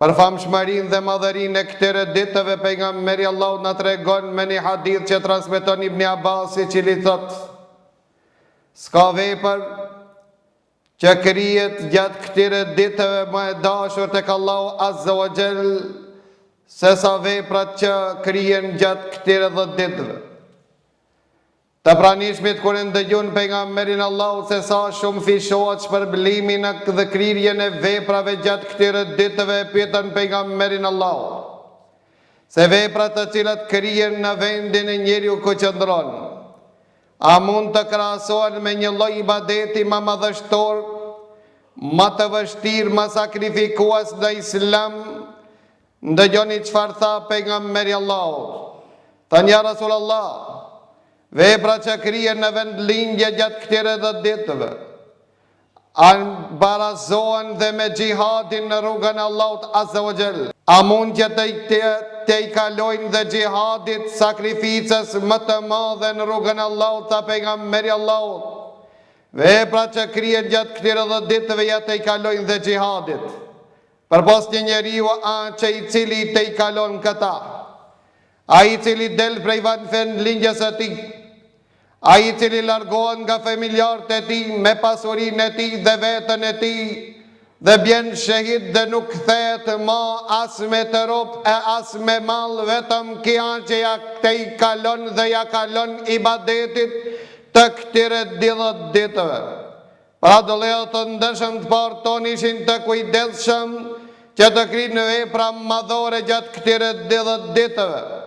Për famshmërinë dhe madhërinë e këtyre ditëve, pejgamberi Allahut na tregon me një hadith që transmeton Ibn Abbas, i cili thot: s'ka vepër që krijet gjatë këtyre ditëve më e dashur tek Allahu Azza wa Jall se sa veprat që krijen gjatë këtyre 10 ditëve. Të pranishmit kur e ndëgjun pejgamberin Allahut se sa shumë fishohet shpërblimi në dhe krirjen e veprave gjatë këtyre ditëve, pyetën pejgamberin Allahut se veprat të cilat krijen në vendin e njeriu ku qëndron, a mund të krahasohen me një lloj ibadeti më madhështor, më të vështirë, më sakrifikues në Islam? Ndëgjoni çfarë tha pejgamberi Allahut. Tani ja Rasulullah, vepra që krijen në vendlindje gjatë këtyre 10 ditëve barazohen dhe me xhihadin në rrugën e Allahut Azza wa Jall. A mund që të i kalojnë dhe xhihadit, sakrificës më të madhe në rrugën e Allahut, tha pejgamberi Allahut. Vepra që krijen gjatë këtyre 10 ditëve ja të i kalojnë dhe xhihadit. Përpos një njeriu që i cili të i kalon këta, a i cili del prej vendlindjes së tij, a i cili largohen nga familjarët e tij me pasurinë e tij dhe veten e tij dhe bjen shahid dhe nuk kthehet më as me të rob e as me mall, vetëm kia që ja të i kalon dhe ja kalon ibadetit të këtyre 10 ditëve. Pra do lejo të ndëshëm të parë tonë ishin të kujdesshëm që të krinë vepra madhore gjatë këtyre 10 ditëve.